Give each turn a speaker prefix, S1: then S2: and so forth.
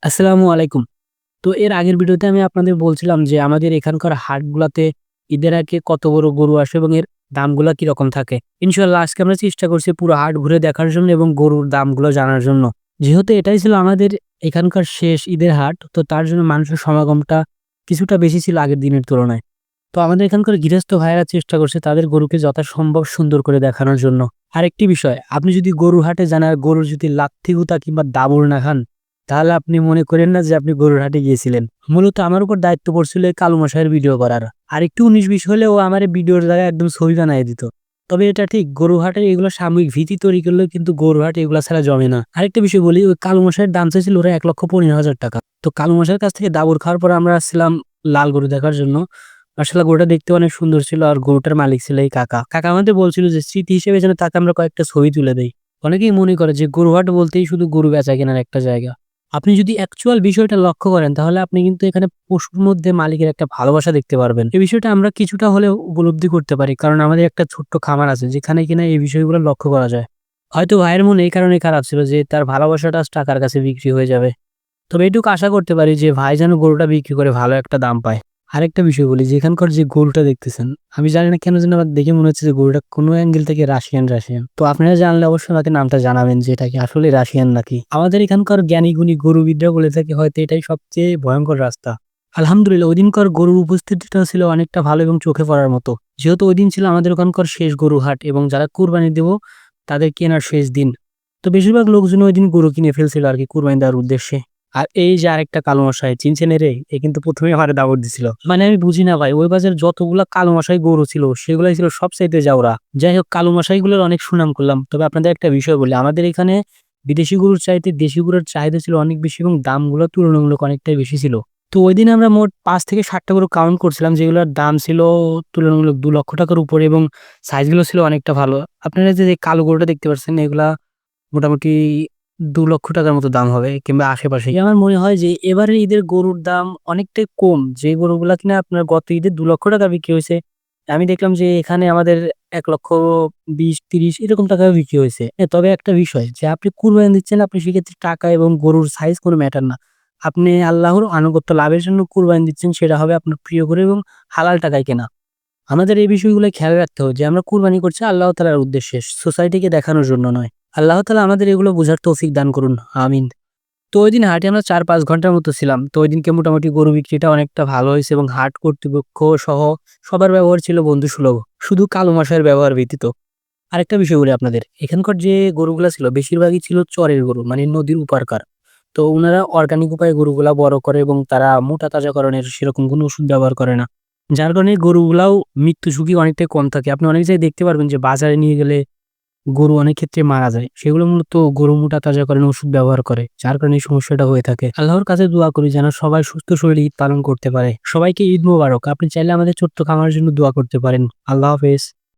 S1: আসসালামু আলাইকুম। তো এর আগের ভিডিওতে আমি আপনাদের বলছিলাম যে আমাদের এখানকার হাটগুলাতে ঈদের আগে কত বড় গরু আসে এবং এর দামগুলা কিরকম থাকে। ইনশাআল্লাহ আজকে আমরা চেষ্টা করছি পুরো হাট ঘুরে দেখার জন্য এবং গরুর দামগুলো জানার জন্য। যেহেতু এটাই ছিল আমাদের এখানকার শেষ ঈদের হাট, তো তার জন্য মানুষের সমাগমটা কিছুটা বেশি ছিল আগের দিনের তুলনায়। তো আমাদের এখানকার গৃহস্থ ভাইয়েরা চেষ্টা করছে তাদের গরুকে যথাসম্ভব সুন্দর করে দেখানোর জন্য। আরেকটি বিষয়, আপনি যদি গরুর হাটে যান আর গরুর যদি লাত্থি গুতা কিংবা দাবড় না খান, তাহলে আপনি মনে করেন না যে আপনি গরুর হাটে গিয়েছিলেন। মূলত আমার উপর দায়িত্ব পড়ছিল এই কালু মশাইয়ের ভিডিও করার। আর একটু ১৯-২০ হলে ও আমার এই ভিডিওর জায়গায় একদম ছবি বানায় দিত। তবে এটা ঠিক, গরু হাটের এগুলো সাময়িক ভীতি তৈরি করলেও কিন্তু গরু হাট এগুলা ছাড়া জমে না। আরেকটা বিষয় বলি, ওই কালু মশাইয়ের দাম চাইছিল ওরা ১,১৫,০০০ টাকা। তো কালু মশাইয়ের কাছ থেকে দাবড় খাওয়ার পর আমরা আসছিলাম লাল গরু দেখার জন্য। আসলে গরুটা দেখতে অনেক সুন্দর ছিল আর গরুটার মালিক ছিল এই কাকা। কাকা আমাদের বলছিল যে স্মৃতি হিসেবে যেন তাকে আমরা কয়েকটা ছবি তুলে দেই। অনেকেই মনে করে যে গরু হাট বলতেই শুধু গরু বেচা কেনার একটা জায়গা। আপনি যদি অ্যাকচুয়াল বিষয়টা লক্ষ্য করেন তাহলে আপনি কিন্তু এখানে পশুর মধ্যে মালিকের একটা ভালোবাসা দেখতে পারবেন। এই বিষয়টা আমরা কিছুটা হলেও উপলব্ধি করতে পারি, কারণ আমাদের একটা ছোট্ট খামার আছে যেখানে কিনা এই বিষয়গুলো লক্ষ্য করা যায়। হয়তো ভাইয়ের মনে এই কারণে খারাপ ছিল যে তার ভালোবাসাটা আজ টাকার কাছে বিক্রি হয়ে যাবে। তবে এটুকু আশা করতে পারি যে ভাই যেন গরুটা বিক্রি করে ভালো একটা দাম পায়। আরেকটা বিষয় বলি, যে এখানকার যে গরুটা দেখতেছেন, আমি জানি না কেন যেন আমার দেখে মনে হচ্ছে যে গরুটা কোনো অ্যাঙ্গেল থেকে রাশিয়ান। তো আপনারা জানলে অবশ্যই আমাকে নামটা জানাবেন যে এটা কি আসলে রাশিয়ান নাকি। আমাদের এখানকার জ্ঞানী গুণী গরুবিদরা বলে থাকে হয়তো এটাই সবচেয়ে ভয়ঙ্কর রাস্তা। আলহামদুলিল্লাহ ওইদিনকার গরুর উপস্থিতিটা ছিল অনেকটা ভালো এবং চোখে পড়ার মতো। যেহেতু ওইদিন ছিল আমাদের ওখানকার শেষ গরু হাট এবং যারা কুরবানি দেব তাদের কেনার শেষ দিন। তো বেশিরভাগ লোকজন ওইদিন গরু কিনে ফেলছিল আর কি কুরবানি দেওয়ার উদ্দেশ্যে। আর এই যে আরেকটা কালো মশাই, চিনছেন রে? এ কিন্তু ১ম এই আমারে দাওয়াত দিছিল। মানে আমি বুঝি না ভাই, ওই বাজারে যতগুলা কালো মশাই গরু ছিল সেগুলাই ছিল সবচাইতে জাউরা। যাই হোক, কালো মশাইগুলোর অনেক সুনাম করলাম। তবে আপনাদের একটা বিষয় বলি, আমাদের এখানে বিদেশি গরুর চাইতে দেশি গরুর চাহিদা ছিল অনেক বেশি এবং দামগুলো তুলনামূলক অনেকটাই বেশি ছিল। তো ওইদিন আমরা মোট ৫ থেকে ৭টা গরু কাউন্ট করছিলাম, যেগুলোর দাম ছিল তুলনামূলক ২ লক্ষ টাকার উপরে এবং সাইজগুলো ছিল অনেকটা ভালো। আপনারা যে কালো গরুটা দেখতে পাচ্ছেন এগুলা মোটামুটি ২ লক্ষ টাকার মতো দাম হবে কিংবা আশেপাশেই। আমার মনে হয় যে এবারের ঈদের গরুর দাম অনেকটাই কম। যে গরুগুলা কিনা আপনার গত ঈদে ২ লক্ষ টাকা বিক্রি হইছে, আমি দেখলাম যে এখানে আমাদের ১,২০,৩০ এরকম টাকায় বিক্রি হইছে। তবে একটা বিষয় যে আপনি কুরবানি দিচ্ছেন, আপনি সেক্ষেত্রে টাকা এবং গরুর সাইজ কোনো ম্যাটার না। আপনি আল্লাহর আনুগত্য লাভের জন্য কুরবানি দিচ্ছেন, সেটা হবে আপনার প্রিয় গরু এবং হালাল টাকায় কেনা। আমাদের এই বিষয়গুলো খেয়াল রাখতে হবে যে আমরা কুরবানি করছি আল্লাহ তাআলার উদ্দেশ্যে, সোসাইটিকে দেখানোর জন্য নয়। আল্লাহ তাআলা আমাদের এগুলো বুঝার তৌফিক দান করুন। আমিন। তো ঐদিন হাটে আমরা ৪-৫ ঘন্টার মতো ছিলাম। তো ঐদিনকে মোটামুটি গরু বিক্রিটা অনেকটা ভালো হইছে এবং হাট কর্তৃপক্ষ সহ সবার ব্যবহার ছিল বন্ধুসুলভ। শুধু কালো মশাইয়ের ব্যবহার ব্যতীত। আরেকটা বিষয় বলি আপনাদের, এখানকার যে গরুগুলা ছিল বেশিরভাগই ছিল চরের গরু, মানে নদীর উপারকার। তো উনারা অর্গানিক উপায়ে গরুগুলা বড় করে এবং তারা মোটা তাজাকরণের সেরকম কোনো ওষুধ ব্যবহার করে না। যার কারণে গরুগুলাও মৃত্যু ঝুঁকি অনেকটাই কম থাকে। আপনি অনেক জায়গায় দেখতে পারবেন যে বাজারে নিয়ে গেলে গরু অনেক ক্ষেত্রে মারা যায়। সেগুলো মূলত গরু মোটা তাজাকরণের ওষুধ ব্যবহার করে। যার কারণে এই সমস্যাটা হয়ে থাকে। আল্লাহর কাছে দোয়া করি যেন সবাই সুস্থ শরীরে ঈদ পালন করতে পারে। সবাইকে ঈদ মোবারক। আপনি চাইলে আমাদের ছোট্ট খামারের জন্য দোয়া করতে পারেন। আল্লাহ হাফেজ।